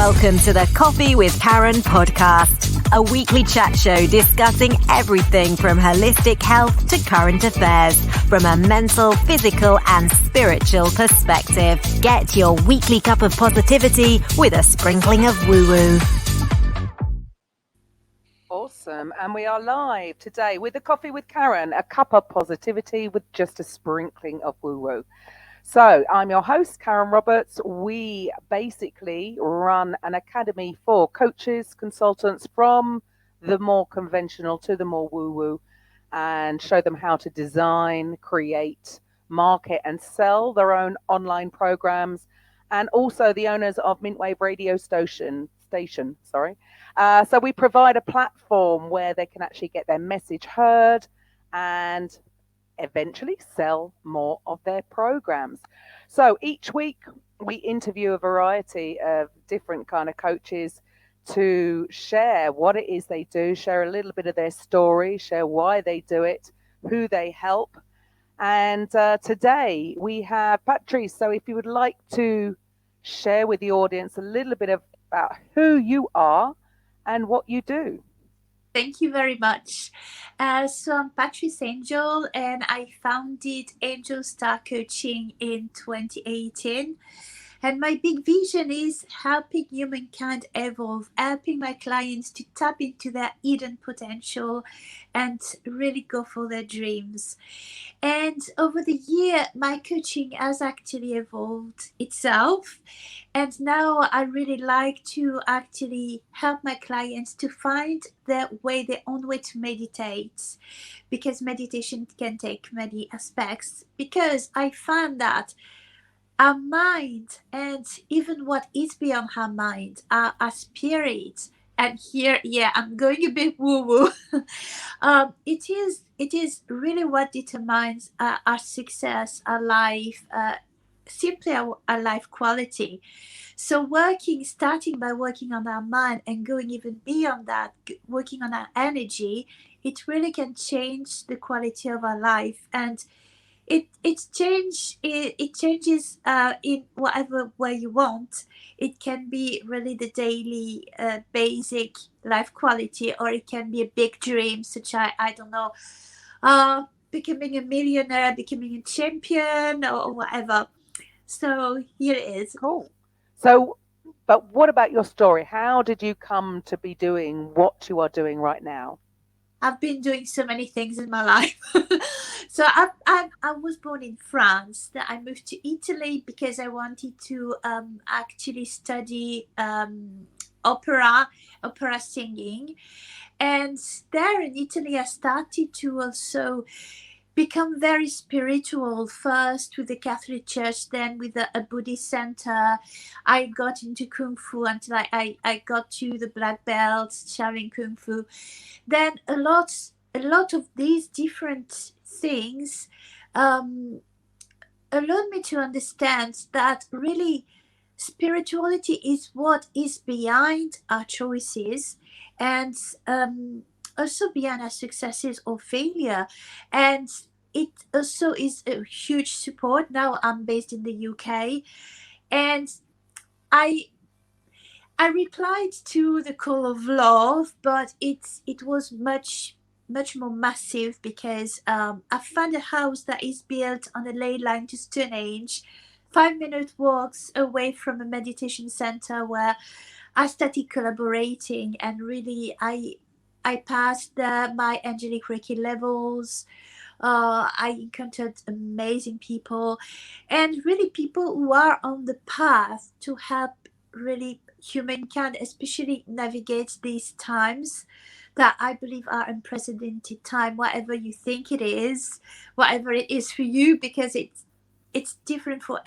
Welcome to the Coffee with Karen podcast, a weekly chat show discussing everything from holistic health to current affairs from a mental, physical and spiritual perspective. Get your weekly cup of positivity with a sprinkling of woo-woo. Awesome. And we are live today with the Coffee with Karen, a cup of positivity with just a sprinkling of woo-woo. So I'm your host, Karen Roberts. We basically run an academy for coaches, consultants from the more conventional to the more woo-woo, and show them how to design, create, market and sell their own online programs, and also the owners of Mintwave radio station. So we provide a platform where they can actually get their message heard and eventually sell more of their programs. So each week we interview a variety of different kind of coaches to share what it is they do, share a little bit of their story, share why they do it, who they help. And today we have Patrice. So if you would like to share with the audience a little bit about who you are and what you do. Thank you very much. So I'm Patrisangel, and I founded Angel Star Coaching in 2018. And my big vision is helping humankind evolve, helping my clients to tap into their hidden potential and really go for their dreams. And over the year, my coaching has actually evolved itself. And now I really like to actually help my clients to find their own way to meditate, because meditation can take many aspects. Because I found that our mind and even what is beyond our mind, our spirit, and here, I'm going a bit woo-woo. It is really what determines our success, our life, simply our life quality. So starting by working on our mind and going even beyond that, working on our energy, it really can change the quality of our life. And it changes in whatever way you want. It can be really the daily basic life quality, or it can be a big dream, such as, I don't know, becoming a millionaire, becoming a champion, or whatever. So here it is. Cool. So, but what about your story? How did you come to be doing what you are doing right now? I've been doing so many things in my life. So I was born in France. I moved to Italy because I wanted to actually study opera singing. And there in Italy, I started to also become very spiritual, first with the Catholic Church, then with a Buddhist center. I got into Kung Fu until I got to the black belt, Shaolin Kung Fu. Then a lot of these different things allowed me to understand that really spirituality is what is behind our choices, and also behind our successes or failure. And it also is a huge support. Now I'm based in the UK, and I replied to the call of love, but it was much more massive, because I found a house that is built on a ley line to Stonehenge, 5-minute walks away from a meditation center, where I started collaborating, and really I passed my angelic Reiki levels. I encountered amazing people, and really people who are on the path to help really humankind, especially navigate these times that I believe are unprecedented time, whatever you think it is, whatever it is for you, because it's different for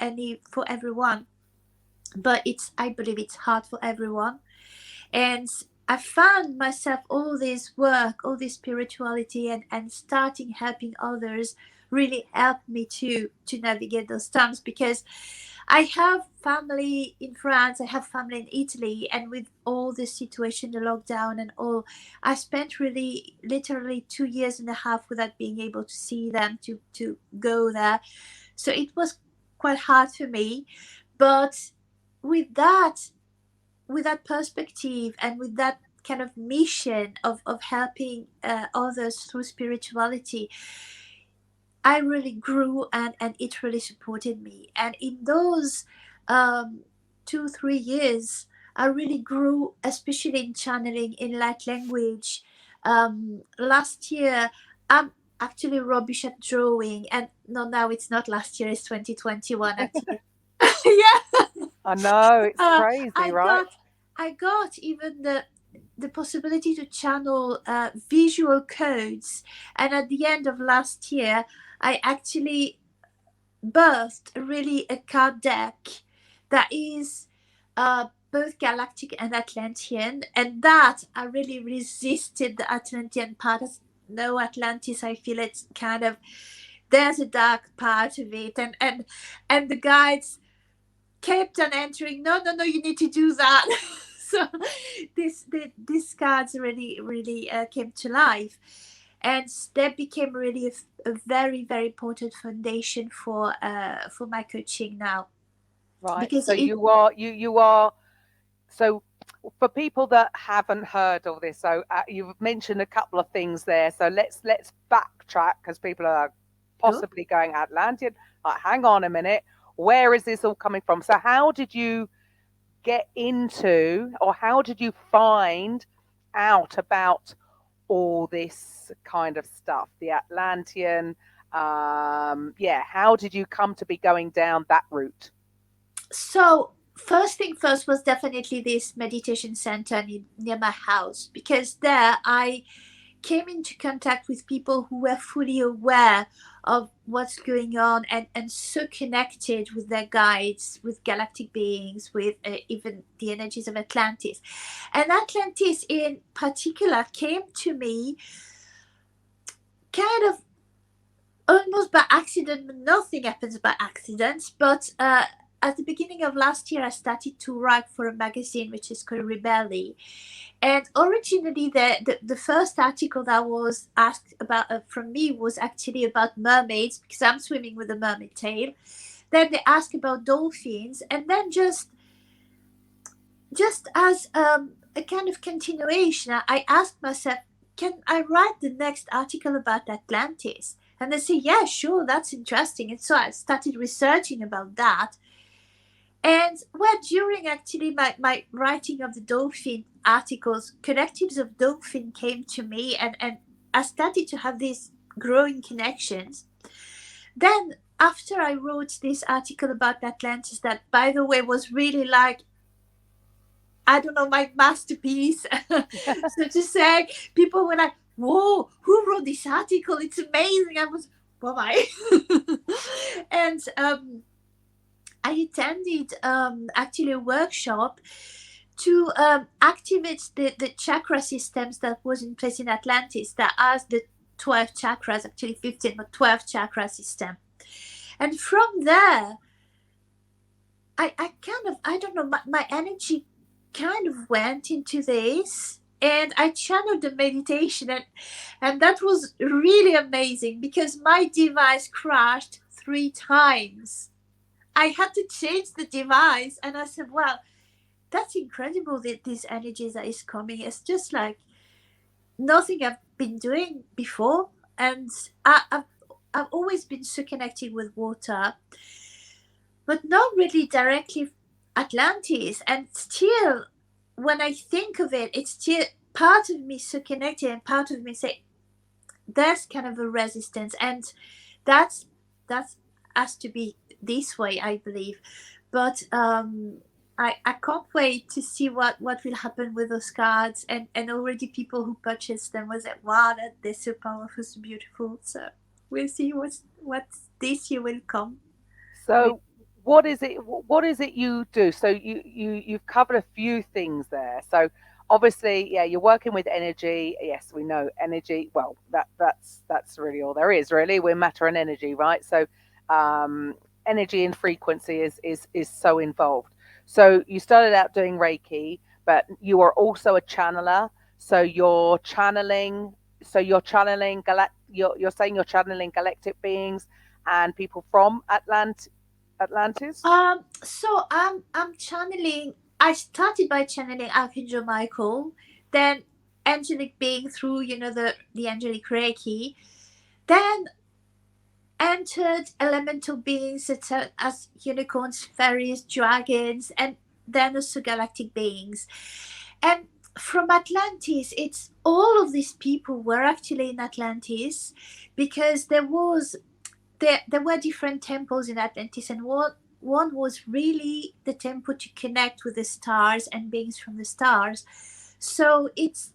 everyone. But I believe it's hard for everyone. And I found myself all this work, all this spirituality, and starting helping others really helped me to navigate those times, because I have family in France, I have family in Italy, and with all the situation, the lockdown and all, I spent really literally 2.5 years without being able to see them, to go there. So it was quite hard for me. But with that, with that perspective and with that kind of mission of helping others through spirituality, I really grew, and it really supported me. And in those 2 3 years, I really grew, especially in channeling in light language. Last year, I'm actually rubbish at drawing, and no, now it's not last year; it's 2021 actually. Yeah. I know, it's uh, crazy, I right? got I got even the possibility to channel visual codes, and at the end of last year, I actually birthed really a card deck that is both galactic and Atlantean, and that I really resisted the Atlantean part. No, Atlantis, I feel it's kind of, there's a dark part of it, and the guides kept on entering. No, no, no, you need to do that. So these cards really came to life, and that became really a very very important foundation for my coaching now, Right. because So it. you are so for people that haven't heard of this, so you've mentioned a couple of things there. So let's backtrack because people are Oh, possibly going Atlantean. Hang on a minute. Where is this all coming from? So how did you get into, or how did you find out about all this kind of stuff? The Atlantean, yeah. How did you come to be going down that route? so first thing first was definitely this meditation center near my house, because there I came into contact with people who were fully aware of what's going on, and so connected with their guides, with galactic beings, with even the energies of Atlantis. And Atlantis in particular came to me kind of almost by accident, but nothing happens by accident. But at the beginning of last year, I started to write for a magazine which is called RiBelli. And originally, the first article that was asked about from me was actually about mermaids, because I'm swimming with a mermaid tail. Then they asked about dolphins, and then just as a kind of continuation, I asked myself, can I write the next article about Atlantis? And they say, yeah, sure, that's interesting. And so I started researching about that. And well, during actually my writing of the dolphin articles, collectives of dolphin came to me, and I started to have these growing connections. Then after I wrote this article about Atlantis, that by the way was really like, I don't know, my masterpiece, so to say, people were like, whoa, who wrote this article? It's amazing. I was, well, I and I attended actually a workshop to activate the chakra systems that was in place in Atlantis, that has the 12 chakras, actually 15, but 12 chakra system. And from there, I kind of, I don't know, my energy kind of went into this, and I channeled the meditation, and that was really amazing, because my device crashed 3 times. I had to change the device, and I said, well, that's incredible that these energies that is coming. It's just like nothing I've been doing before. And I've always been so connected with water, but not really directly Atlantis. And still, when I think of it, it's still part of me so connected, and part of me say, there's kind of a resistance. And that's has to be this way, I believe. But I can't wait to see what will happen with those cards, and already people who purchased them was like, wow, they're so powerful, so beautiful. So we'll see what this year will come with. So what is it you do? So you've covered a few things there. So obviously, yeah, you're working with energy. Yes, we know energy. Well, that's really all there is, really. We're matter and energy, right? So energy and frequency is so involved. So you started out doing Reiki, but you are also a channeler. So you're channeling you're saying you're channeling galactic beings and people from Atlantis. So I'm channeling. I started by channeling Archangel Michael, then angelic being through, the angelic Reiki, then entered elemental beings such as unicorns, fairies, dragons, and then also galactic beings. And from Atlantis, it's all of these people were actually in Atlantis, because there were different temples in Atlantis, and one was really the temple to connect with the stars and beings from the stars. So it's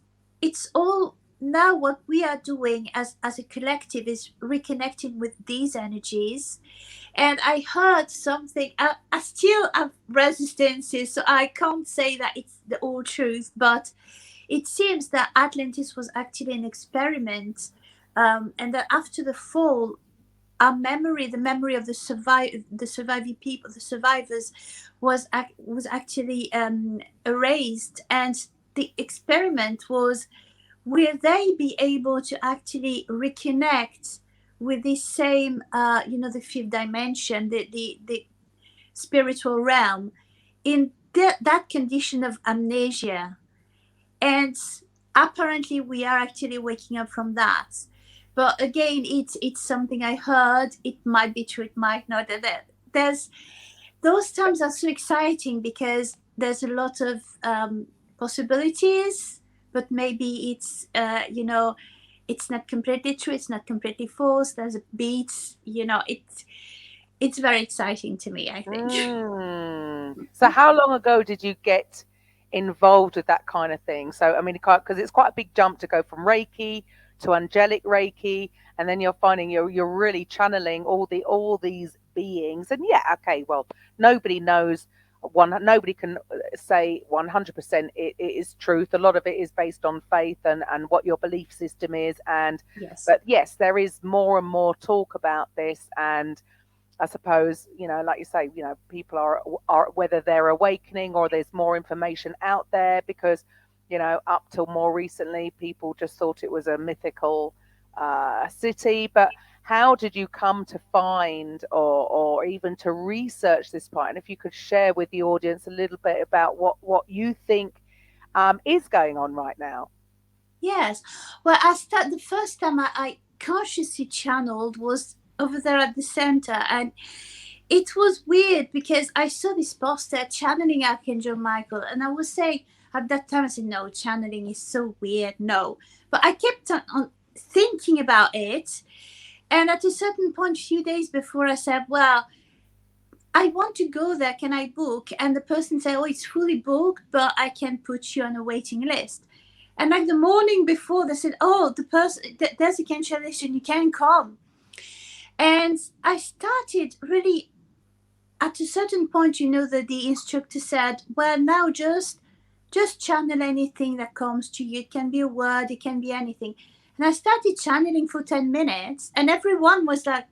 all now what we are doing as a collective is reconnecting with these energies. And I heard something. I still have resistances, so I can't say that it's the whole truth, but it seems that Atlantis was actually an experiment, and that after the fall, our memory, the memory of the surviving people, the survivors, was actually erased. And the experiment was, will they be able to actually reconnect with this same, the fifth dimension, the spiritual realm, in that condition of amnesia? And apparently we are actually waking up from that. But again, it's something I heard. It might be true, it might not. There's those times are so exciting because there's a lot of possibilities, but maybe it's not completely true, it's not completely false. There's a beat, it's very exciting to me, I think. So how long ago did you get involved with that kind of thing? So I mean, because it's quite a big jump to go from Reiki to angelic Reiki, and then you're finding you're really channeling all these beings. And yeah, okay, well, nobody knows nobody can say 100% it is truth. A lot of it is based on faith and what your belief system is. And Yes. but yes, there is more and more talk about this. And I suppose, like you say, people are whether they're awakening or there's more information out there, because, up till more recently, people just thought it was a mythical city. But how did you come to find or even to research this part? And if you could share with the audience a little bit about what you think is going on right now. Yes. Well, the first time I consciously channeled was over there at the center, and it was weird because I saw this poster channeling Archangel Michael, and I was saying at that time, I said, no, channeling is so weird, no. But I kept on thinking about it, and at a certain point, a few days before, I said, well, I want to go there, can I book? And the person said, oh, it's fully booked, but I can put you on a waiting list. And like the morning before, they said, oh, there's a cancellation, you can come. And I started really, at a certain point, that the instructor said, well, now just channel anything that comes to you. It can be a word, it can be anything. And I started channeling for 10 minutes, and everyone was like,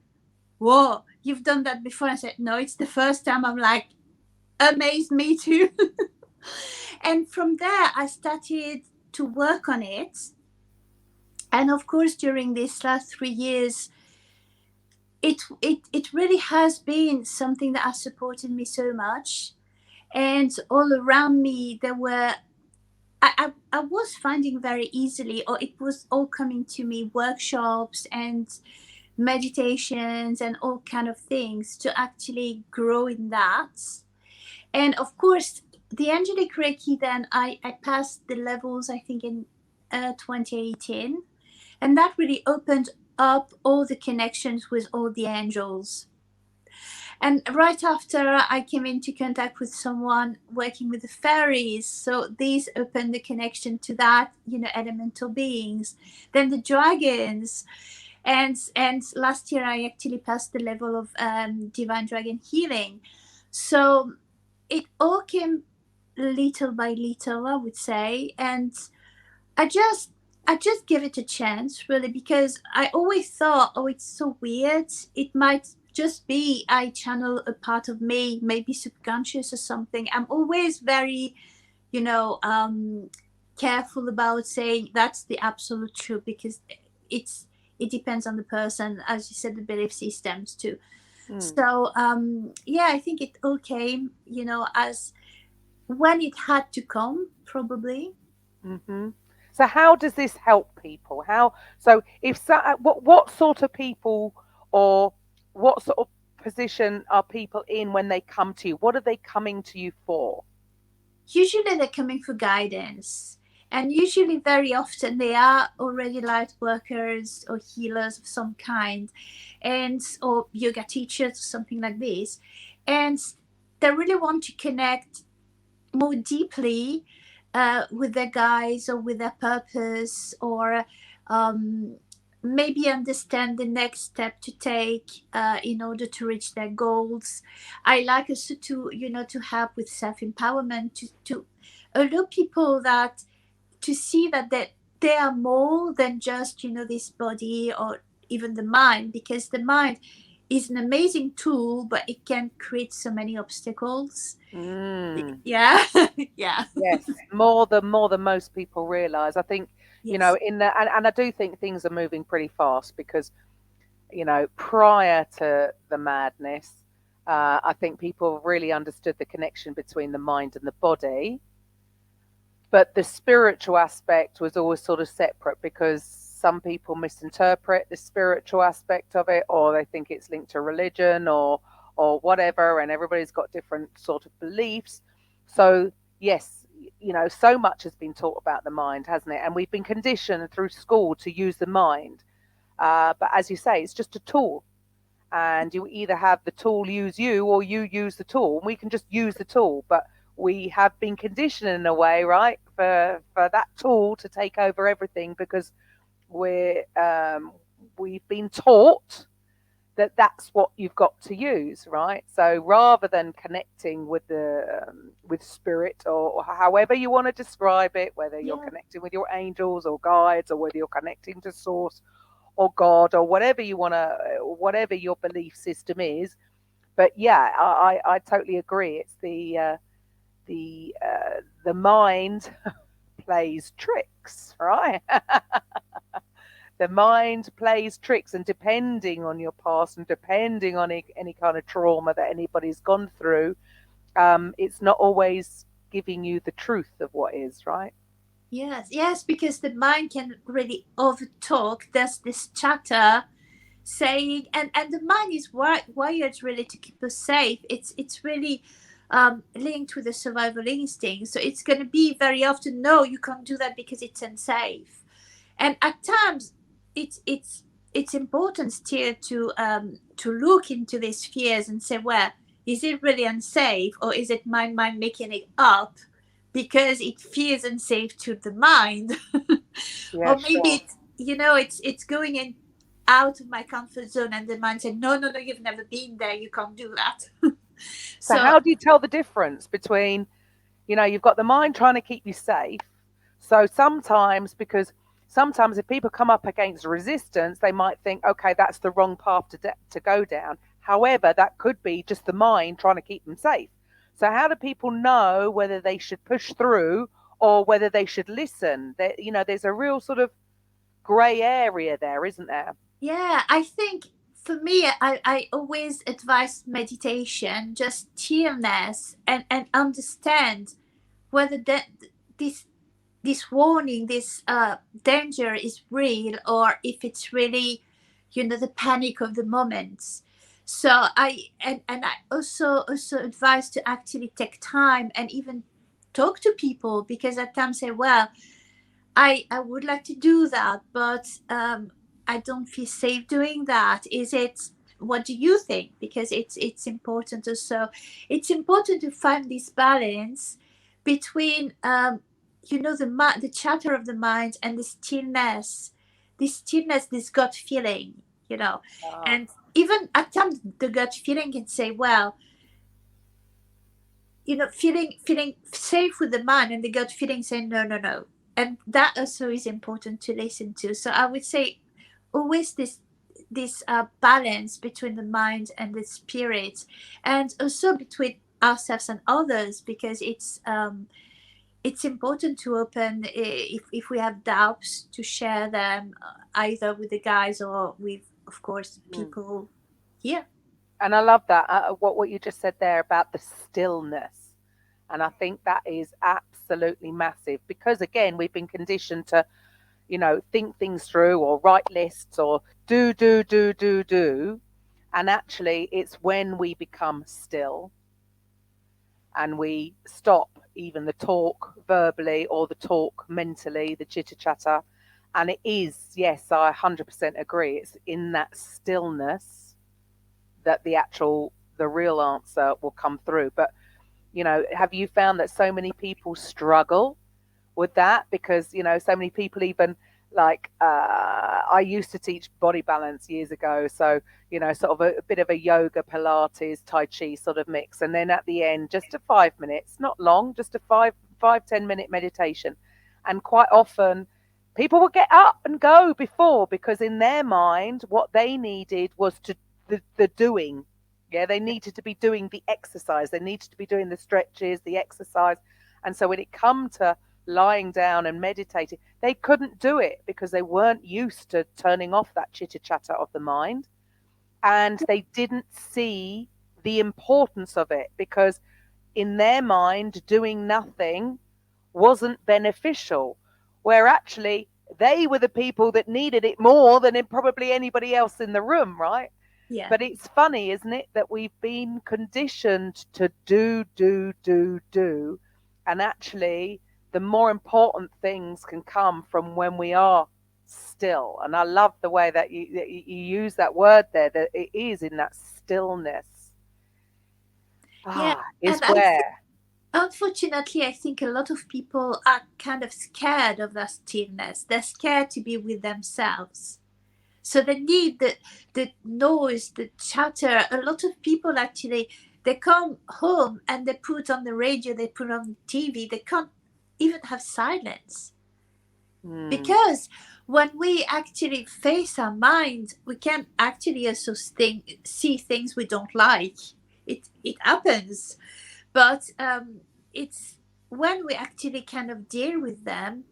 whoa, you've done that before? I said, no, it's the first time. I'm like, amazed, me too. And from there, I started to work on it. And of course, during these last 3 years, it really has been something that has supported me so much. And all around me, there were, I was finding very easily, or it was all coming to me, workshops and meditations and all kind of things to actually grow in that. And of course, the angelic Reiki, then I passed the levels, I think, in 2018. And that really opened up all the connections with all the angels. And right after, I came into contact with someone working with the fairies. So these opened the connection to that, elemental beings. Then the dragons. And last year, I actually passed the level of divine dragon healing. So it all came little by little, I would say. And I just give it a chance, really, because I always thought, oh, it's so weird. It might just be I channel a part of me, maybe subconscious or something. I'm always very, careful about saying that's the absolute truth, because it depends on the person, as you said, the belief systems too. So I think it all came, as when it had to come, probably. Hmm. So how does this help people? So if so, what sort of people, or what sort of position are people in when they come to you? What are they coming to you for? Usually they're coming for guidance. And usually, very often, they are already light workers or healers of some kind, and or yoga teachers or something like this. And they really want to connect more deeply with their guides or with their purpose, or um, maybe understand the next step to take in order to reach their goals. I like also to, to help with self-empowerment, to allow people that to see that they are more than just, this body or even the mind, because the mind is an amazing tool, but it can create so many obstacles. Mm. Yeah. Yeah. Yes, more than most people realize. I think, Yes. and I do think things are moving pretty fast because, prior to the madness, I think people really understood the connection between the mind and the body, but the spiritual aspect was always sort of separate because some people misinterpret the spiritual aspect of it, or they think it's linked to religion or whatever, and everybody's got different sort of beliefs. So yes, so much has been taught about the mind, hasn't it? And we've been conditioned through school to use the mind, but as you say, it's just a tool, and you either have the tool use you or you use the tool. We can just use the tool, but we have been conditioned in a way, right, for that tool to take over everything because we've been taught that that's what you've got to use, right? So rather than connecting with the with spirit, or however you want to describe it, whether you're Yeah. connecting with your angels or guides, or whether you're connecting to source or God, or whatever you want to, whatever your belief system is. But yeah, I totally agree. It's the mind plays tricks, right? The mind plays tricks, and depending on your past and depending on any kind of trauma that anybody's gone through, it's not always giving you the truth of what is, right? Yes. Yes. Because the mind can really overtalk. There's this chatter saying, and the mind is wired really to keep us safe. It's really linked with the survival instinct. So it's going to be very often, no, you can't do that because it's unsafe. And at times, it's important still to look into these fears and say, well, is it really unsafe, or is it my mind making it up because it feels unsafe to the mind? Yeah, Or maybe sure. it's going in out of my comfort zone, and the mind said, no, no, no, you've never been there, you can't do that. So So how do you tell the difference between, you've got the mind trying to keep you safe. So sometimes if people come up against resistance, they might think, okay, that's the wrong path to go down. However, that could be just the mind trying to keep them safe. So how do people know whether they should push through or whether they should listen? There's a real sort of grey area there, isn't there? yeah, I think for me, I always advise meditation, just stillness, and understand whether this this warning, this danger is real, or if it's really, the panic of the moments. So and I also advise to actually take time and even talk to people, because at times say, well, I would like to do that, but I don't feel safe doing that. Is it? What do you think? Because it's important also. It's important to find this balance between the chatter of the mind and the stillness, this gut feeling, Ah, and even at times the gut feeling can say, well, feeling safe with the mind, and the gut feeling saying, no, no, no. And that also is important to listen to. So I would say always this balance between the mind and the spirit, and also between ourselves and others, because it's important to open, if we have doubts, to share them, either with the guys or with, of course, mm. people here. And I love that, what you just said there about the stillness. And I think that is absolutely massive because, again, we've been conditioned to, think things through or write lists or do. And actually, it's when we become still and we stop even the talk verbally or the talk mentally, the chitter chatter. And it is, yes, I 100% agree. It's in that stillness that the real answer will come through. But, have you found that so many people struggle with that? Because, so many people even like, I used to teach body balance years ago. So, sort of a bit of a yoga, Pilates, Tai Chi sort of mix. And then at the end, just a 5 minutes, not long, just a 10 minute meditation. And quite often people would get up and go before, because in their mind, what they needed was the doing. Yeah, they needed to be doing the exercise. They needed to be doing the stretches, the exercise. And so when it come to lying down and meditating, they couldn't do it because they weren't used to turning off that chitter chatter of the mind. And they didn't see the importance of it because in their mind, doing nothing wasn't beneficial, where actually they were the people that needed it more than probably anybody else in the room, right? Yeah. But it's funny, isn't it, that we've been conditioned to do. And actually, the more important things can come from when we are still. And I love the way that you use that word there, that it is in that stillness. Yeah. Is where. Unfortunately, I think a lot of people are kind of scared of that stillness. They're scared to be with themselves. So they need the noise, the chatter. A lot of people actually, they come home and they put on the radio, they put on TV. They can't even have silence. Because when we actually face our mind, we can actually also see things we don't like. It happens. But it's when we actually kind of deal with them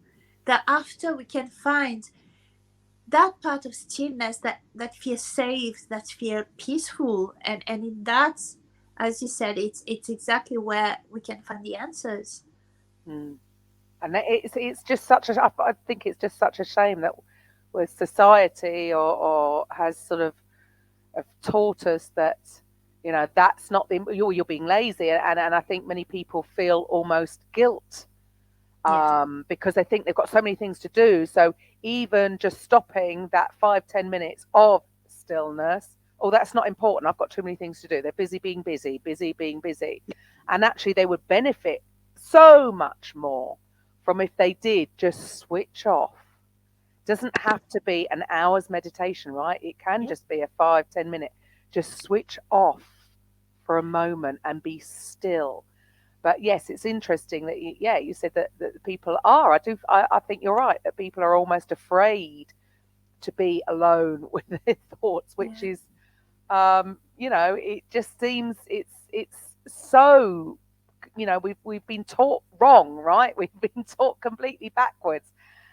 that after we can find that part of stillness that feels safe, that feels peaceful. And in that, as you said, it's exactly where we can find the answers. And it's just such a, I think it's just such a shame that with society or has sort of taught us that, that's not you're being lazy. And I think many people feel almost guilt because they think they've got so many things to do. So even just stopping that 5-10 minutes of stillness, that's not important. I've got too many things to do. They're busy being busy being busy. And actually they would benefit so much more from if they did just switch off. Doesn't have to be an hour's meditation, right? It can just be a 5-10 minute. Just switch off for a moment and be still. But yes, it's interesting that you said that people are. I think you're right, that people are almost afraid to be alone with their thoughts, which is, it just seems it's so, we've been taught wrong, right? We've been taught completely backwards,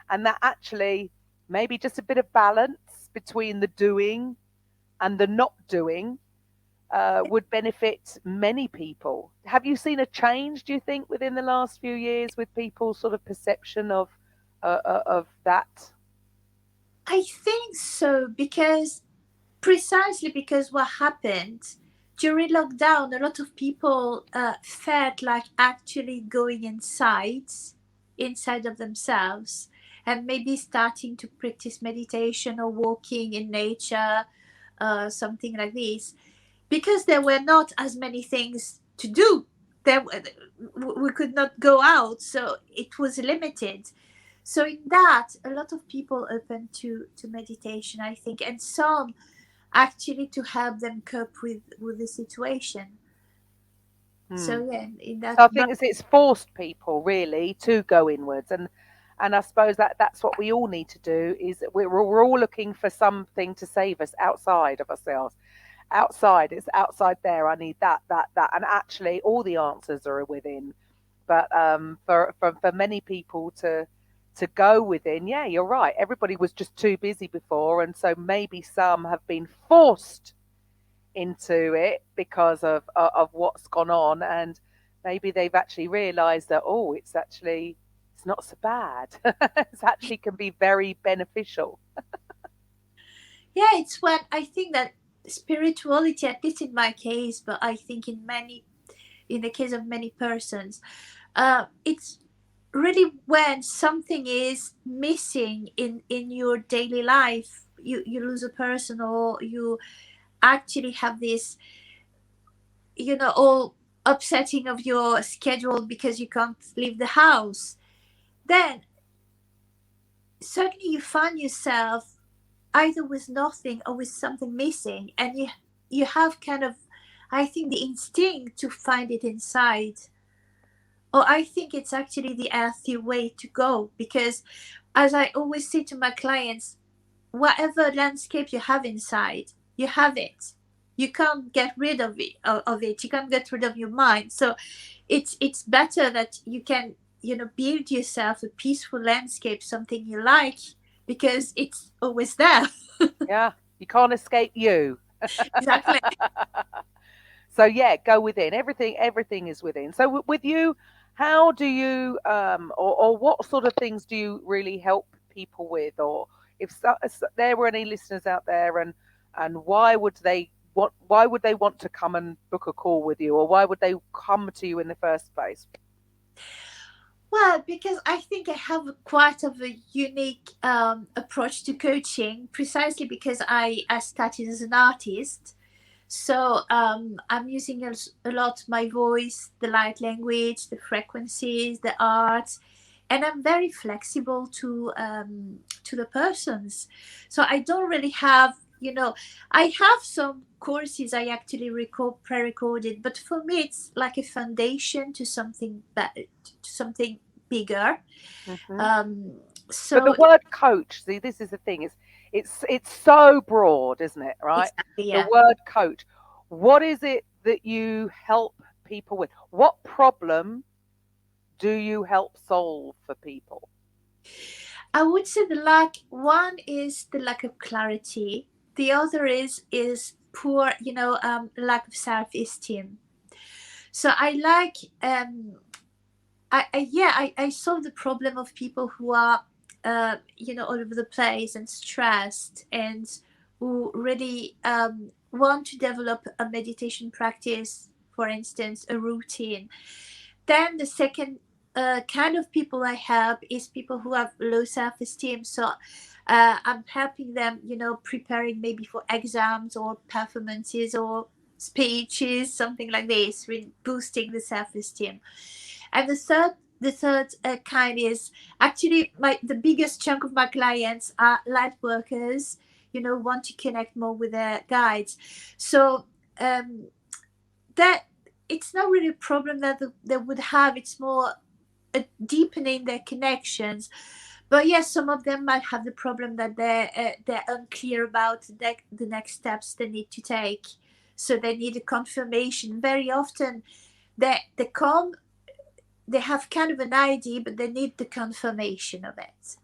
and that actually maybe just a bit of balance between the doing and the not doing would benefit many people. Have you seen a change, do you think, within the last few years with people's sort of perception of that? I think so, precisely because what happened during lockdown, a lot of people felt like actually going inside of themselves, and maybe starting to practice meditation or walking in nature, something like this, because there were not as many things to do. We could not go out, so it was limited. So in that, a lot of people open to meditation, I think, and some actually to help them cope with the situation. So yeah, in that, so I think it's forced people really to go inwards, and I suppose that's what we all need to do. Is we're all looking for something to save us outside of ourselves. It's outside there. I need that, and actually all the answers are within. But for many people to go within, yeah, you're right. Everybody was just too busy before, and so maybe some have been forced into it because of what's gone on, and maybe they've actually realized that, oh, it's not so bad. It actually can be very beneficial. Yeah, it's when I think that spirituality, at least in my case, but I think in the case of many persons, it's really when something is missing in your daily life. You lose a person, or you actually have this, all upsetting of your schedule because you can't leave the house. Then suddenly you find yourself either with nothing or with something missing, and you have kind of, I think, the instinct to find it inside. Or I think it's actually the healthy way to go, because as I always say to my clients, whatever landscape you have inside, you have it. You can't get rid of it. You can't get rid of your mind. So it's better that you can, build yourself a peaceful landscape, something you like, because it's always there. Yeah, you can't escape you. Exactly. So yeah, go within. Everything is within. So with you, how do you or what sort of things do you really help people with? Or if there were any listeners out there, and why would they want to come and book a call with you, or why would they come to you in the first place? Well, because I think I have quite of a unique approach to coaching, precisely because I started as an artist. So I'm using a lot my voice, the light language, the frequencies, the art, and I'm very flexible to the persons. So I don't really have, I have some courses I actually pre-recorded, but for me it's like a foundation to something to something bigger. Hmm. Um, But the so word coach, see, this is the thing, it's so broad, isn't it? Right? exactly, The yeah. word coach. What is it that you help people with? What problem do you help solve for people? I would say the lack. One is the lack of clarity. The other is poor, lack of self-esteem. So I like, I solve the problem of people who are, all over the place and stressed, and who really want to develop a meditation practice, for instance, a routine. Then the second kind of people I help is people who have low self-esteem. So I'm helping them, preparing maybe for exams or performances or speeches, something like this, with boosting the self-esteem. And the third kind is actually the biggest chunk of my clients are light workers, want to connect more with their guides. So um, that it's not really a problem that they would have. It's more a deepening their connections. But yes, some of them might have the problem that they're unclear about the next steps they need to take. So they need a confirmation. Very often, they come, they have kind of an idea, but they need the confirmation of it.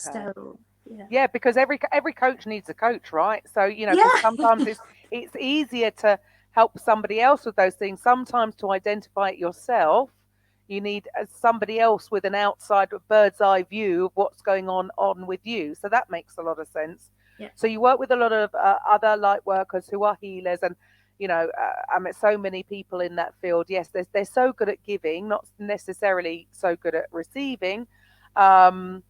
Okay. So yeah, Yeah, because every coach needs a coach, right? So, because yeah, sometimes it's easier to help somebody else with those things. Sometimes to identify it yourself, you need somebody else with an outside bird's eye view of what's going on with you. So that makes a lot of sense. yeah, So you work with a lot of other light workers who are healers, and I mean, so many people in that field. Yes, they're so good at giving, not necessarily so good at receiving. Um,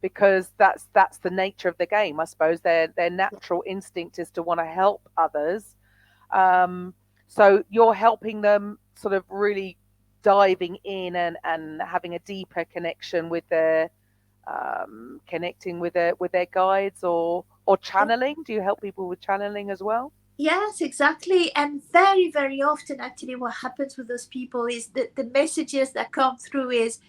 because that's the nature of the game, I suppose. Their natural instinct is to want to help others. Um, so you're helping them sort of really diving in and having a deeper connection with their connecting with their guides, or channeling. Do you help people with channeling as well? yes, exactly. And very, very often, actually, what happens with those people is that the messages that come through is,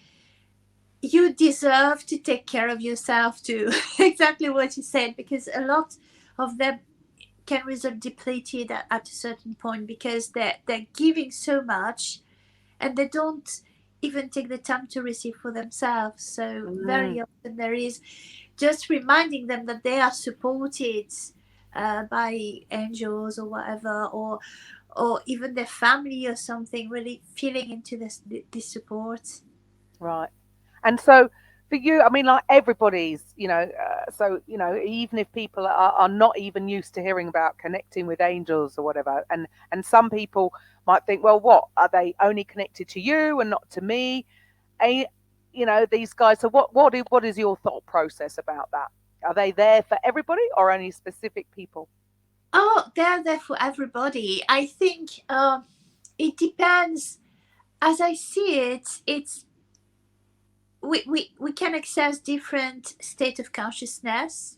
you deserve to take care of yourself too. Exactly what you said, because a lot of them can result depleted at a certain point, because they're giving so much, and they don't even take the time to receive for themselves. So Mm, very often there is just reminding them that they are supported by angels or whatever, or even their family or something, really feeling into this support. Right. And so for you, I mean, like everybody's, so, even if people are not even used to hearing about connecting with angels or whatever, and some people might think, well, what, are they only connected to you and not to me? A, these guys. So what is your thought process about that? Are they there for everybody or only specific people? Oh, they're there for everybody. I think it depends. As I see it, it's we can access different state of consciousness,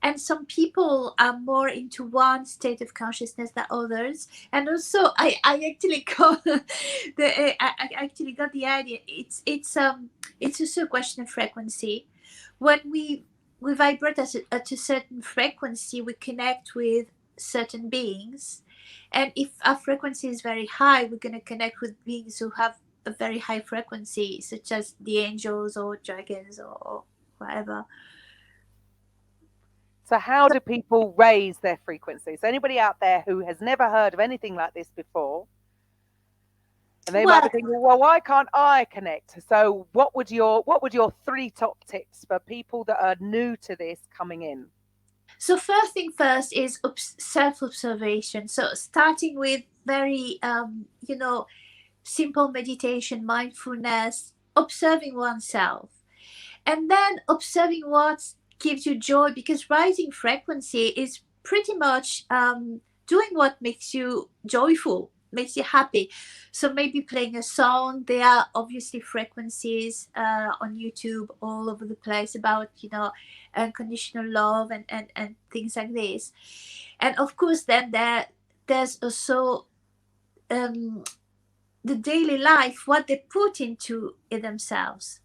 and some people are more into one state of consciousness than others. And also I actually call I actually got the idea, it's also a question of frequency. When we vibrate at a certain frequency, we connect with certain beings, and if our frequency is very high, we're going to connect with beings who have a very high frequency, such as the angels or dragons or whatever. So how do people raise their frequencies? Anybody out there who has never heard of anything like this before, and they might be Well, thinking, well, why can't I connect? So what would your three top tips for people that are new to this coming in? so first thing first is self-observation. So starting with very, simple meditation, mindfulness, observing oneself, and then observing what gives you joy, because rising frequency is pretty much doing what makes you joyful, makes you happy. So maybe playing a song. There are obviously frequencies on YouTube all over the place about unconditional love and things like this. And of course then there's also um, the daily life, what they put into it themselves,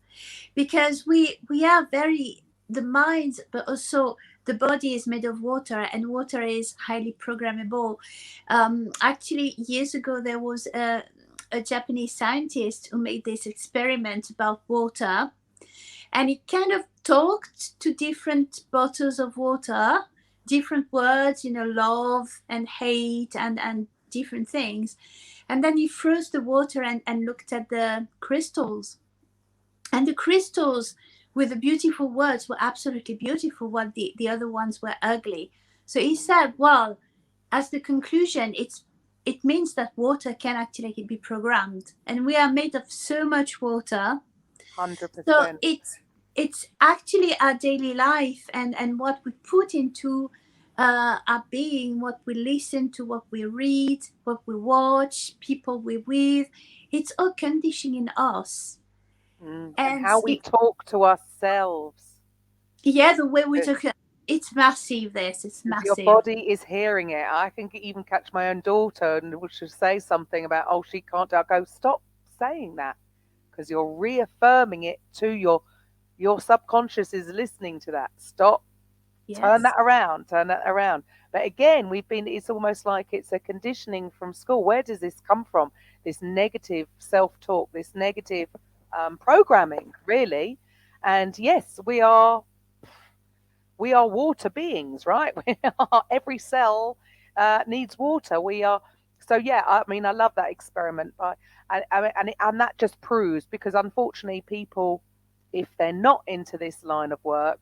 because we are very, the mind, but also the body is made of water, and water is highly programmable. Actually, years ago there was a Japanese scientist who made this experiment about water, and he kind of talked to different bottles of water, different words, love and hate and different things. And then he froze the water and looked at the crystals, and the crystals with the beautiful words were absolutely beautiful, while the other ones were ugly. So he said, well, as the conclusion, it means that water can actually be programmed, and we are made of so much water. So 100%. it's actually our daily life, and what we put into our being, what we listen to, what we read, what we watch, people we're with, it's all conditioning us. And And how we talk to ourselves. yeah, the way we talk, it's massive. It's Because your massive. body is hearing it. I can even catch my own daughter and she'll say something about, oh, she can't do it. I go, stop saying that, because you're reaffirming it to your subconscious is listening to that. Stop. Turn Yes, that around. Turn that around. But again, it's almost like it's a conditioning from school. Where does this come from? This negative self-talk, this negative programming, really. And yes, we are water beings, right? Every cell needs water. We are. So yeah, I mean, I love that experiment, but and that just proves, because unfortunately, people, if they're not into this line of work,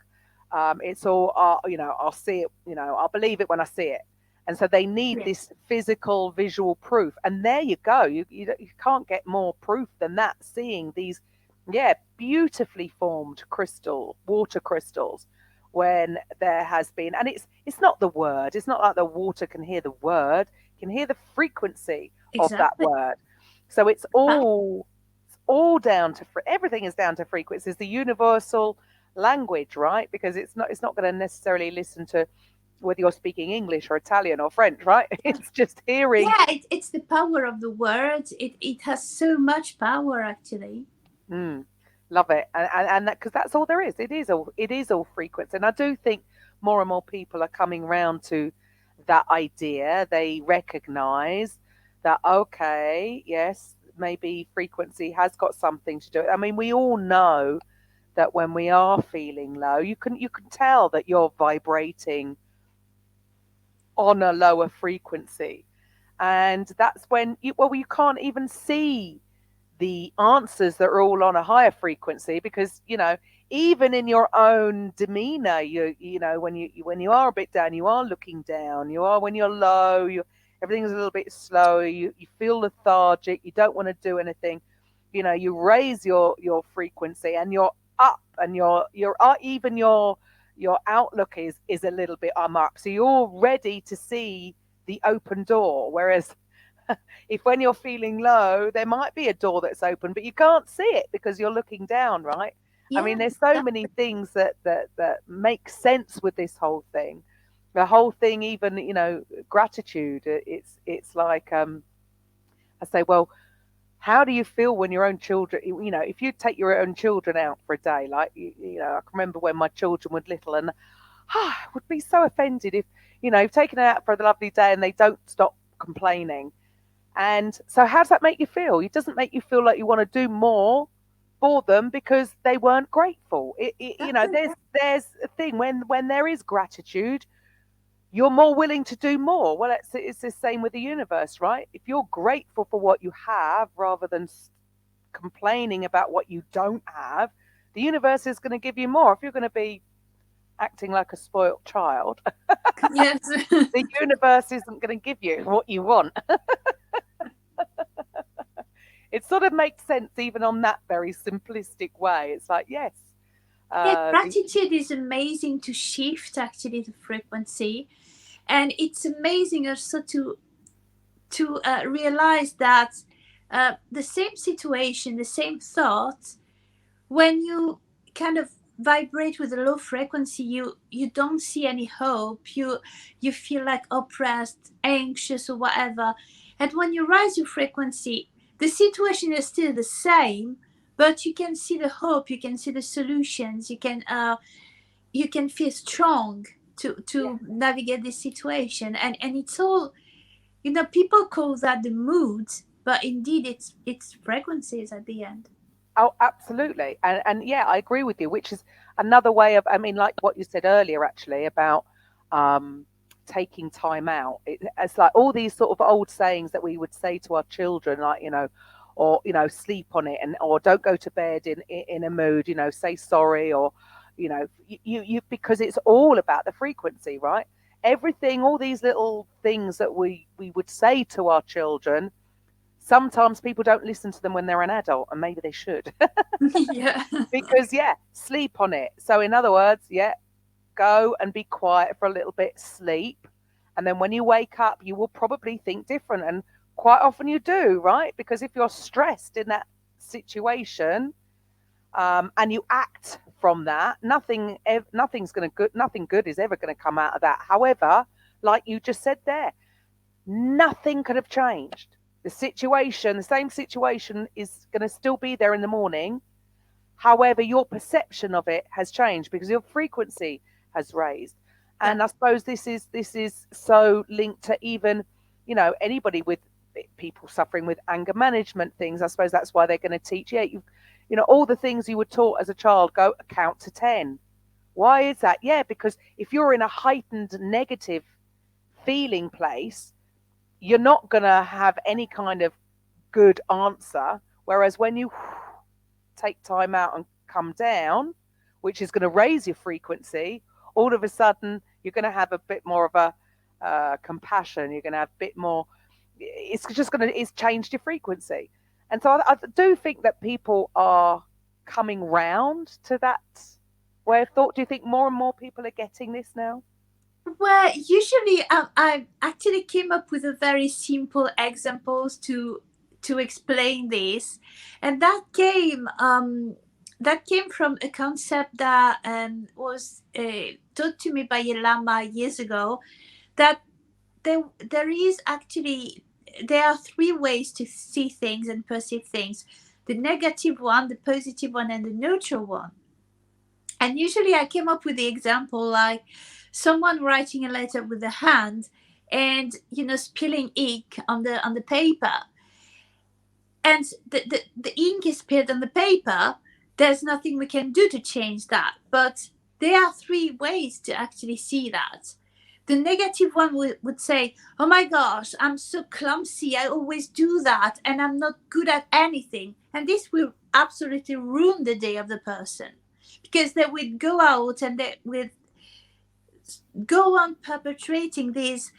it's all, I'll see it, I'll believe it when I see it, and so they need yes, this physical, visual proof. And there you go. You can't get more proof than that. Seeing these, yeah, beautifully formed water crystals, when there has been, and it's not the word, it's not like the water can hear the word, it can hear the frequency of that exactly. word. So it's all down to everything is down to frequency. It's the universal language, right? Because it's not going to necessarily listen to whether you're speaking English or Italian or French, right? It's just hearing. Yeah, it's the power of the words. It has so much power, actually. Mm, love it, and that, because that's all there is. It is all frequency, and I do think more and more people are coming round to that idea. They recognise that, okay, yes, maybe frequency has got something to do. I mean, we all know that when we are feeling low, you can tell that you're vibrating on a lower frequency. And that's when you can't even see the answers that are all on a higher frequency, because even in your own demeanor, when you are a bit down, you are looking down, when you're low, everything's a little bit slower, you feel lethargic, you don't want to do anything. You raise your frequency, and you're up, and even your outlook is a little bit up, so you're ready to see the open door. Whereas if when you're feeling low, there might be a door that's open, but you can't see it because you're looking down, right? I Yeah. mean, there's so many things that make sense with this whole thing. The whole thing, even gratitude. It's like I say, well, how do you feel when your own children? If you take your own children out for a day, like I can remember when my children were little, and I would be so offended if you've taken them out for a lovely day and they don't stop complaining. And so how does that make you feel? It doesn't make you feel like you want to do more for them because they weren't grateful. There's a thing when there is gratitude, you're more willing to do more. Well, it's the same with the universe, right? If you're grateful for what you have rather than complaining about what you don't have, the universe is going to give you more. If you're going to be acting like a spoilt child, Yes. the universe isn't going to give you what you want. It sort of makes sense even on that very simplistic way. It's like, yes. Yeah, gratitude is amazing to shift actually the frequency, and it's amazing also to realize that the same situation, the same thought, when you kind of vibrate with a low frequency, you don't see any hope. You feel like oppressed, anxious, or whatever. And when you rise your frequency, the situation is still the same, but you can see the hope, you can see the solutions, you can feel strong to navigate this situation. And it's all, people call that the mood, but indeed it's frequencies at the end. Oh, absolutely. And yeah, I agree with you, which is another way of, I mean, like what you said earlier, actually, about taking time out. It's like all these sort of old sayings that we would say to our children, like, or, sleep on it, or don't go to bed in a mood, say sorry, or, you because it's all about the frequency, right? Everything, all these little things that we would say to our children, sometimes people don't listen to them when they're an adult, and maybe they should. Yeah. Because sleep on it. So in other words, go and be quiet for a little bit, sleep, and then when you wake up, you will probably think different, and quite often you do, right? Because if you're stressed in that situation, and you act from that, nothing good is ever going to come out of that. However, like you just said there, nothing could have changed. The same situation is going to still be there in the morning. However, your perception of it has changed because your frequency has raised. And I suppose this is so linked to even, anybody with people suffering with anger management things. I suppose that's why they're going to teach. All the things you were taught as a child, go count to 10. Why is that? Yeah, because if you're in a heightened negative feeling place, you're not going to have any kind of good answer. Whereas when you take time out and come down, which is going to raise your frequency, all of a sudden you're going to have a bit more of a compassion. You're going to have a bit more. It's changed your frequency. And so I do think that people are coming round to that way of thought. Do you think more and more people are getting this now? Well, usually I actually came up with a very simple examples to explain this, and that came from a concept that was taught to me by a lama years ago. That there are three ways to see things and perceive things: the negative one, the positive one, and the neutral one. And usually I came up with the example like someone writing a letter with a hand and spilling ink on the paper, and the ink is spilled on the paper. There's nothing we can do to change that, but there are three ways to actually see that. the negative one would say, oh my gosh, I'm so clumsy, I always do that, and I'm not good at anything. And this will absolutely ruin the day of the person, because they will go out and they will go on perpetrating this,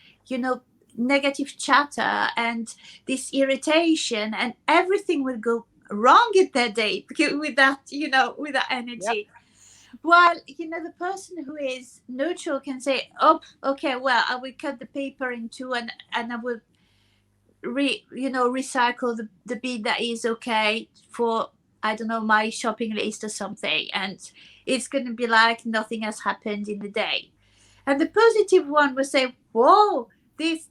negative chatter and this irritation, and everything will go wrong in their day with that, with that energy. Yep. While, the person who is neutral can say, oh, okay, well, I will cut the paper in two, and I will recycle the bit that is okay for, I don't know, my shopping list or something, and it's going to be like nothing has happened in the day. And the positive one will say, whoa, this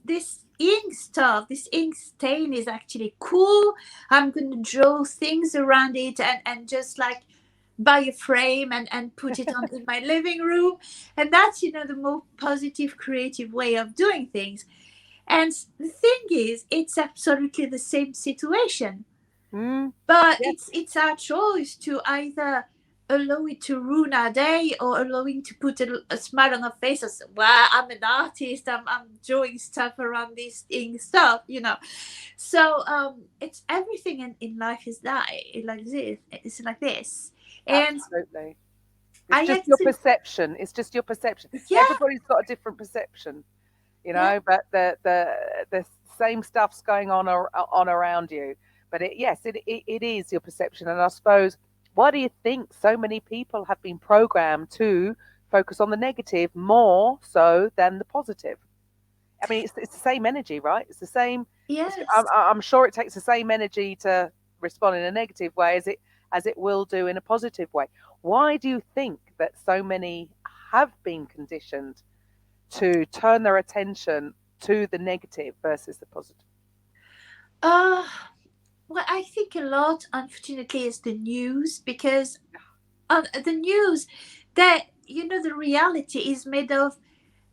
ink stuff, this ink stain is actually cool. I'm going to draw things around it and just like buy a frame and put it on in my living room. And that's, the more positive, creative way of doing things. And the thing is, it's absolutely the same situation. But Yes. it's our choice to either allow it to ruin our day or allowing to put a smile on our face and say, well, I'm an artist, I'm drawing stuff around this ink stuff, So it's everything in life is that like this. It's like this. And Absolutely. I It's just had your to, perception. It's just your perception. yeah, Everybody's got a different perception, yeah, but the same stuff's going on around you. But it is your perception. And I suppose, why do you think so many people have been programmed to focus on the negative more so than the positive? I mean, it's the same energy, right? It's the same. yes. I'm sure it takes the same energy to respond in a negative way as it will do in a positive way. Why do you think that so many have been conditioned to turn their attention to the negative versus the positive? Uh, well, I think a lot, unfortunately, is the news, because the news, that, the reality is made of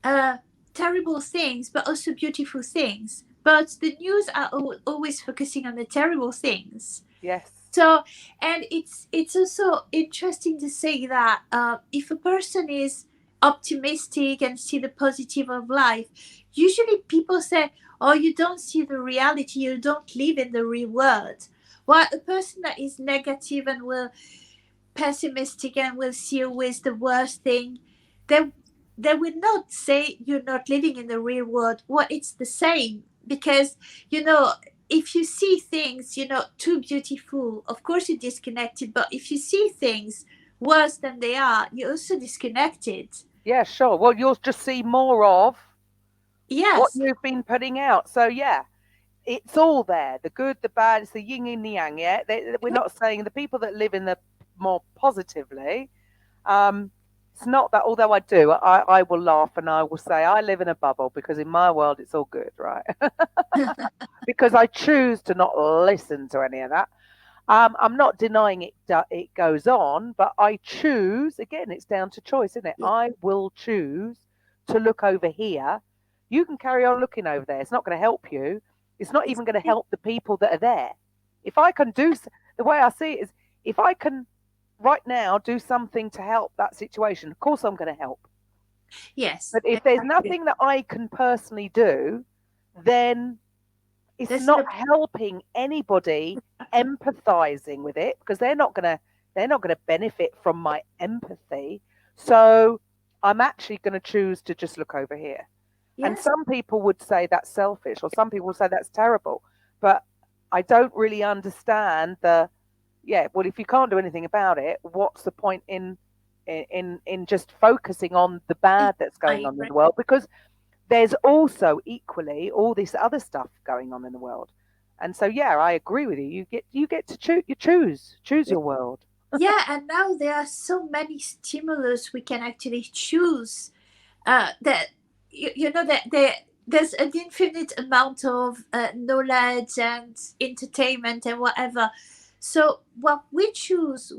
uh, terrible things, but also beautiful things. But the news are always focusing on the terrible things. Yes. So, and it's also interesting to say that if a person is optimistic and see the positive of life, usually people say, "Oh, you don't see the reality. You don't live in the real world." While a person that is negative and will pessimistic and will see always the worst thing, they they will not say you're not living in the real world. Well, it's the same, because if you see things too beautiful, of course you're disconnected. But if you see things worse than they are, you're also disconnected. Yeah, sure. Well, you'll just see more of what Yes. you've been putting out. So yeah, it's all there. The good, the bad. It's the yin and the yang. Yeah, we're not saying the people that live in the more positively. It's not that. Although I will laugh and I will say I live in a bubble, because in my world it's all good, right? Because I choose to not listen to any of that. I'm not denying it goes on, but I choose. Again, it's down to choice, isn't it? I will choose to look over here. You can carry on looking over there. It's not going to help you. It's not even going to help the people that are there. If I can the way I see it is, if I can right now do something to help that situation, of course I'm going to help. Yes. But if there's nothing that I can personally do, then it's not helping anybody empathizing with it, because they're not going to benefit from my empathy. So I'm actually going to choose to just look over here. Yes. And some people would say that's selfish, or some people would say that's terrible. But I don't really understand well, if you can't do anything about it, what's the point in just focusing on the bad that's going on in the world? Because there's also equally all this other stuff going on in the world. And so, yeah, I agree with you. You get to choose your world. Yeah, and now there are so many stimulus we can actually choose. That there's an infinite amount of knowledge and entertainment and whatever. So what we choose,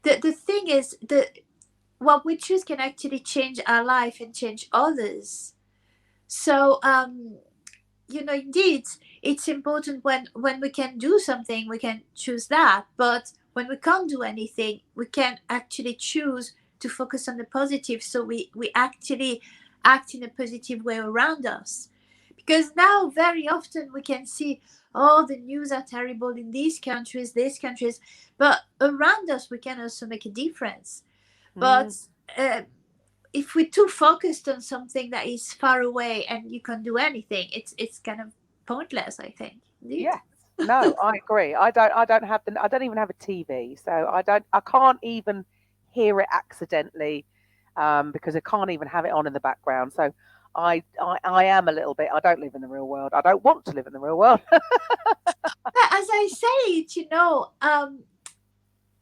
the thing is, what we choose can actually change our life and change others. So indeed, it's important when we can do something, we can choose that. But when we can't do anything, we can actually choose to focus on the positive. So we actually act in a positive way around us. Because now very often we can see, oh, the news are terrible in these countries, but around us we can also make a difference. But if we're too focused on something that is far away and you can't do anything, it's kind of pointless, I think. Indeed. Yes. No, I agree. I don't even have a TV, so I can't even hear it accidentally, because I can't even have it on in the background. So I am a little bit, I don't live in the real world. I don't want to live in the real world. As I say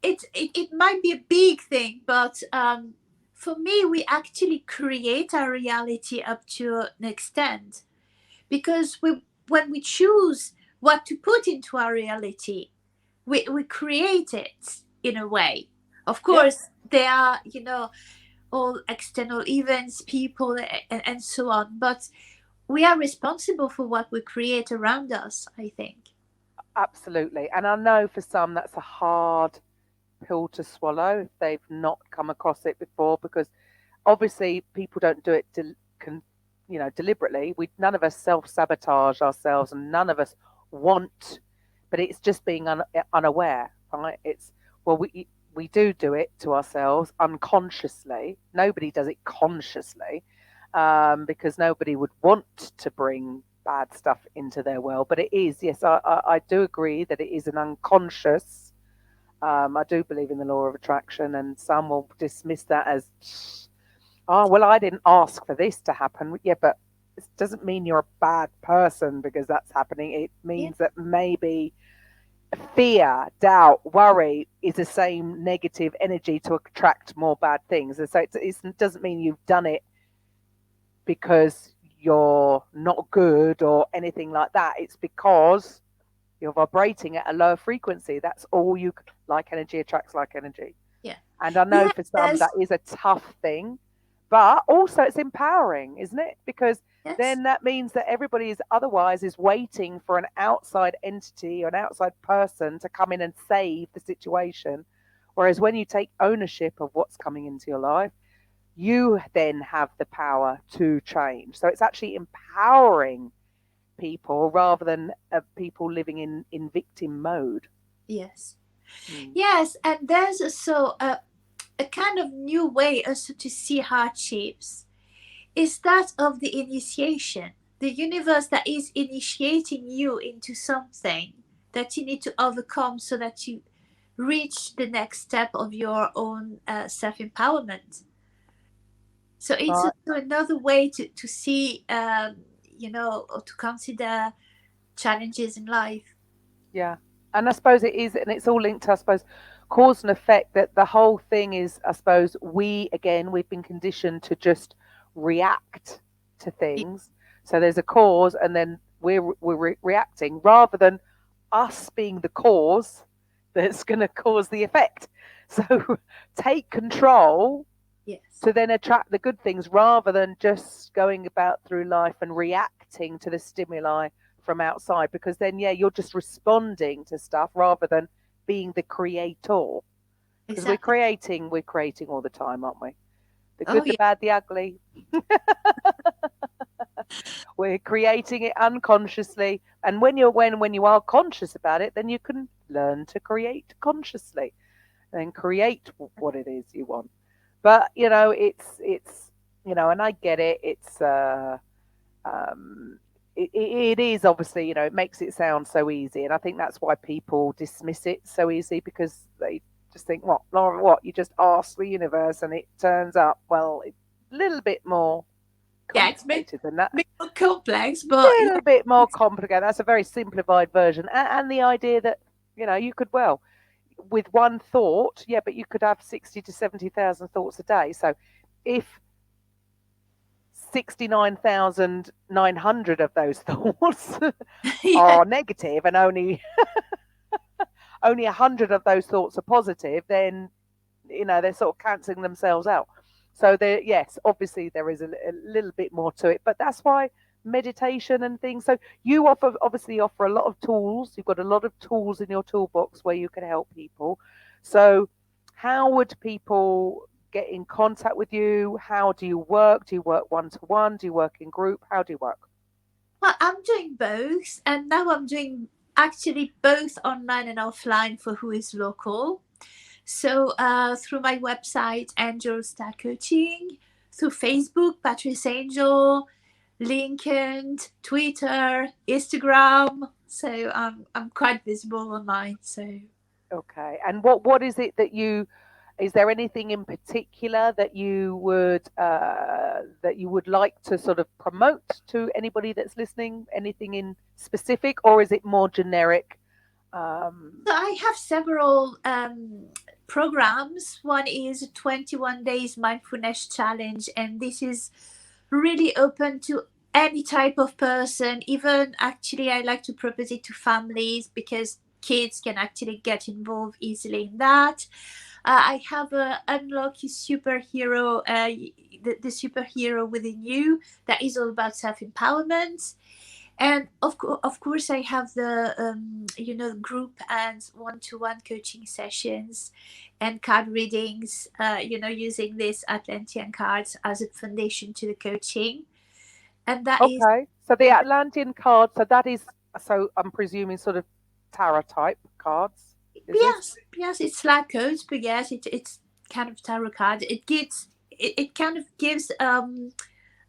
it, it might be a big thing, but for me, we actually create our reality up to an extent, because when we choose what to put into our reality, we create it in a way. Of course, there are, all external events, people, and so on, but we are responsible for what we create around us, I think. Absolutely. And I know for some that's a hard pill to swallow if they've not come across it before, because obviously people don't do it deliberately. None of us self-sabotage ourselves, and none of us want, but it's just being unaware, right? It's, well, we do it to ourselves unconsciously. Nobody does it consciously, because nobody would want to bring bad stuff into their world. But it is, yes, I do agree that it is an unconscious. I do believe in the law of attraction, and some will dismiss that as, oh, well, I didn't ask for this to happen. Yeah, but it doesn't mean you're a bad person because that's happening. It means that maybe fear, doubt, worry is the same negative energy to attract more bad things. And so it doesn't mean you've done it because you're not good or anything like that. It's because you're vibrating at a lower frequency. That's all. You like energy attracts like energy. Yeah. And I know for some that is a tough thing, but also it's empowering, isn't it? Because then that means that everybody is waiting for an outside entity or an outside person to come in and save the situation. Whereas when you take ownership of what's coming into your life, you then have the power to change. So it's actually empowering people rather than people living in victim mode. Yes. Yes, and there's also a kind of new way also to see hardships, is that of the initiation, the universe that is initiating you into something that you need to overcome so that you reach the next step of your own self-empowerment. So it's also another way to see, or to consider challenges in life. Yeah. And I suppose it is, and it's all linked to, I suppose, cause and effect, that the whole thing is, I suppose, we've been conditioned to just react to things. So there's a cause and then we're reacting rather than us being the cause that's going to cause the effect. So take control to then attract the good things rather than just going about through life and reacting to the stimuli from outside, because then you're just responding to stuff rather than being the creator. Because we're creating all the time, aren't we? The good, the bad, the ugly. We're creating it unconsciously, and when you are conscious about it, then you can learn to create consciously and create what it is you want. But it's and I get it. It's it is obviously, it makes it sound so easy, and I think that's why people dismiss it so easy, because they just think, what, Laura, what, you just ask the universe and it turns up. Well, it's a little bit more complicated than that. A bit more complex, but a little bit more complicated. That's a very simplified version, and the idea that you could, well, with one thought, but you could have 60 to 70,000 thoughts a day. So if 69,900 of those thoughts are negative and only 100 of those thoughts are positive, then they're sort of cancelling themselves out. So yes, obviously there is a little bit more to it, but that's why meditation and things. So you obviously offer a lot of tools. You've got a lot of tools in your toolbox where you can help people. So how would people get in contact with you? How do you work? Do you work one-to-one? Do you work in group? How do you work? Well, I'm doing both, and now I'm doing actually both online and offline for who is local. So through my website, Angel Star Coaching, through Facebook, Patrisangel, LinkedIn, Twitter, Instagram. So I'm quite visible online. So Okay. And what is it that is there anything in particular that you would like to sort of promote to anybody that's listening? Anything in specific, or is it more generic? So I have several programs. One is a 21 days mindfulness challenge, and this is really open to any type of person. Even actually, I like to propose it to families because kids can actually get involved easily in that. I have a Unlock Your Superhero, the superhero within you, that is all about self-empowerment. And of course, I have the group and one-to-one coaching sessions and card readings. Using these Atlantean cards as a foundation to the coaching, and that is Okay. So the Atlantean card. So that is. So I'm presuming sort of tarot type cards. Is yes, it's like codes, but yes, it's kind of tarot cards. It kind of gives an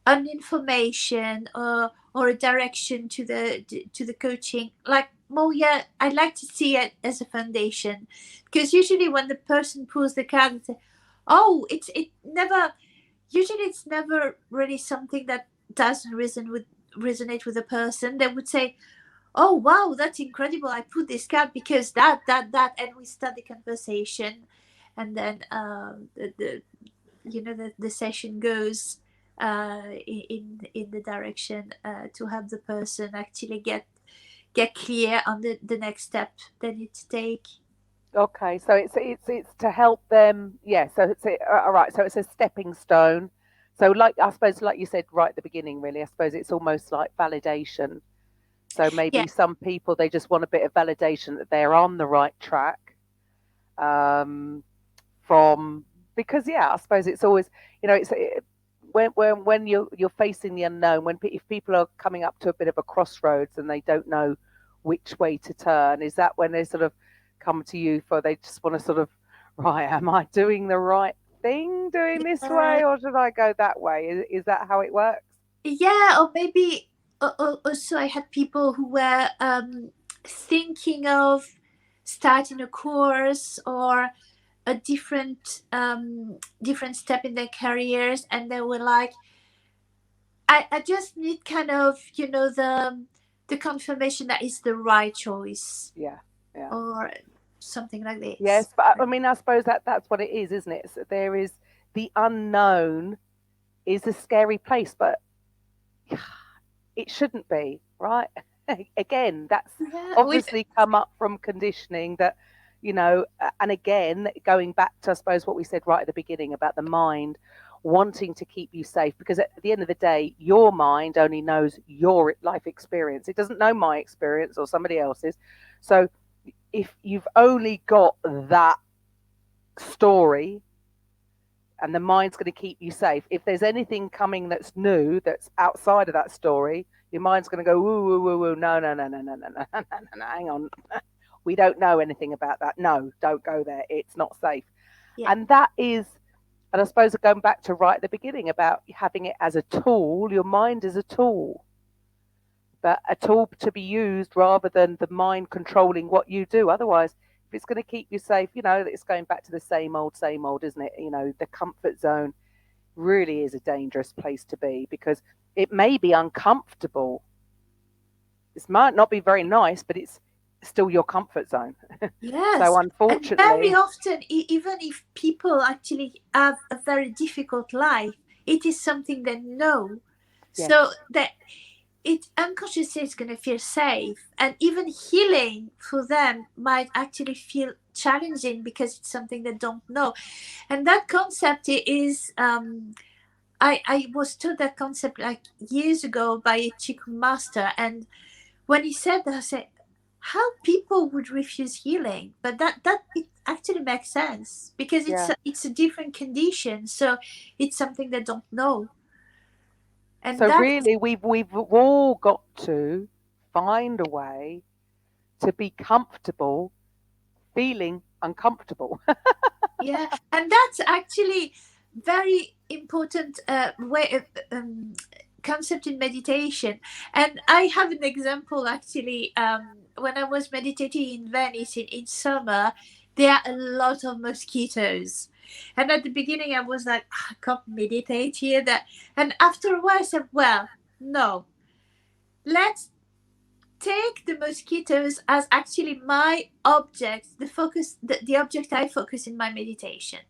information or a direction to the coaching, like more. Yeah, I like to see it as a foundation, because usually when the person pulls the card and say, oh, it's never really something that doesn't resonate with the person. They would say, oh wow, that's incredible, I put this card because that, and we start the conversation, and then the session goes in the direction to have the person actually get clear on the next step they need to take. Okay, so it's to help them. Yeah. So all right. So it's a stepping stone. So like I suppose, like you said right at the beginning, really, I suppose it's almost like validation. So Yeah, maybe some people, they just want a bit of validation that they're on the right track. From Because I suppose it's always, when you're facing the unknown, if people are coming up to a bit of a crossroads and they don't know which way to turn, is that when they sort of come to you for, they just want to sort of, right, am I doing the right thing doing this way, or should I go that way? Is that how it works? yeah, or maybe also I had people who were thinking of starting a course or a different step in their careers, and they were like, I just need kind of the confirmation that it's the right choice, Yeah, yeah. or something like this. Yes, but I mean, I suppose that's what it is, isn't it? So there is the unknown is a scary place, but it shouldn't be, right? Again, that's Yeah, obviously come up from conditioning that, and again, going back to, I suppose, what we said right at the beginning about the mind wanting to keep you safe, because at the end of the day, your mind only knows your life experience. It doesn't know my experience or somebody else's. So if you've only got that story, and the mind's going to keep you safe, if there's anything coming that's new, that's outside of that story, your mind's going to go, woo, woo, woo, woo, no, no, no, no, no, no, no, no, no, hang on. We don't know anything about that. No, don't go there. It's not safe. Yeah. And that is, and I suppose going back to right at the beginning about having it as a tool, your mind is a tool, but a tool to be used rather than the mind controlling what you do. Otherwise, if it's going to keep you safe, it's going back to the same old, isn't it? The comfort zone really is a dangerous place to be, because it may be uncomfortable. It might not be very nice, but it's still your comfort zone. Yes. So unfortunately, and very often, even if people actually have a very difficult life, it is something they know. Yes. So that it unconsciously is going to feel safe, and even healing for them might actually feel challenging because it's something they don't know. And that concept is I was taught that concept like years ago by a Qigong master, and when he said that, I said, how people would refuse healing, but that it actually makes sense because it's a different condition, so it's something they don't know. And So really, we've all got to find a way to be comfortable feeling uncomfortable. yeah, and that's actually very important way concept in meditation. And I have an example actually. When I was meditating in Venice in summer, there are a lot of mosquitoes. And at the beginning, I was like, I can't meditate here. And after a while, I said, well, no, let's take the mosquitoes as actually my object, the object I focus in my meditation.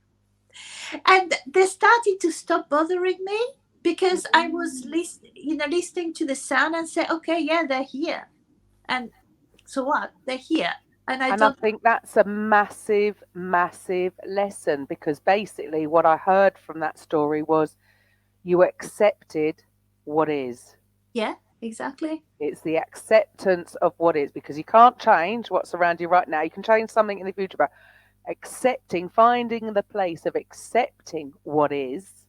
And they started to stop bothering me because I was listening to the sound and say, okay, yeah, they're here. And so what? They're here. And I think that's a massive, massive lesson, because basically what I heard from that story was you accepted what is. Yeah, exactly. It's the acceptance of what is, because you can't change what's around you right now. You can change something in the future, but finding the place of accepting what is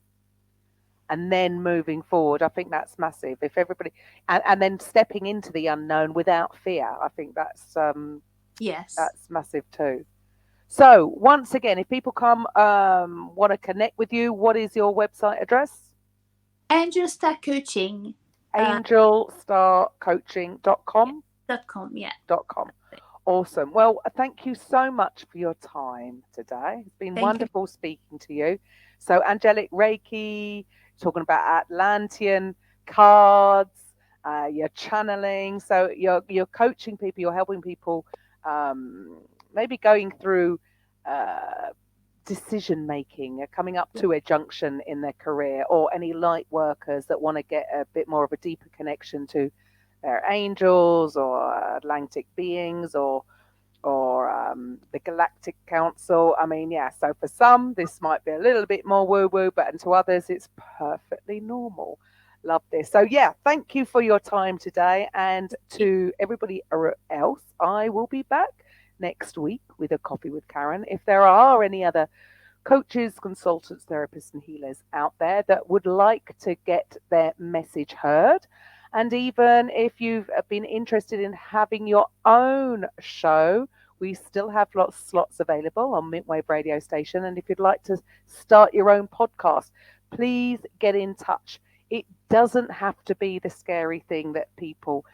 and then moving forward, I think that's massive. If everybody, and then stepping into the unknown without fear, I think that's yes, that's massive too. So once again, if people come want to connect with you, what is your website address? Angel Star Coaching. Angelstarcoaching.com. Yeah. .com. Awesome. Well, thank you so much for your time today. It's been wonderful speaking to you. So, angelic Reiki, talking about Atlantean cards, you're channeling. So, you're coaching people, you're helping people, maybe going through decision making, coming up to a junction in their career, or any light workers that want to get a bit more of a deeper connection to their angels or Atlantic beings or the Galactic Council. I mean, yeah, so for some, this might be a little bit more woo-woo, but to others, it's perfectly normal. Love this. So, yeah, thank you for your time today. And to everybody else, I will be back next week with a Coffee with Karen. If there are any other coaches, consultants, therapists, and healers out there that would like to get their message heard, and even if you've been interested in having your own show, we still have lots of slots available on Mintwave radio station. And if you'd like to start your own podcast, please get in touch. It doesn't have to be the scary thing that people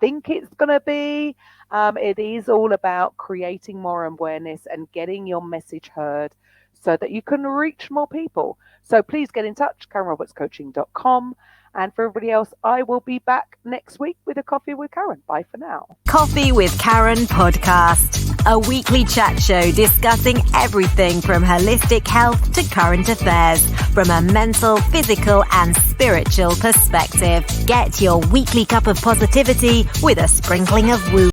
think it's going to be. It is all about creating more awareness and getting your message heard so that you can reach more people. So please get in touch, KarenRobertsCoaching.com. And for everybody else, I will be back next week with a Coffee with Karen. Bye for now. Coffee with Karen podcast, a weekly chat show discussing everything from holistic health to current affairs from a mental, physical, and spiritual perspective. Get your weekly cup of positivity with a sprinkling of woo.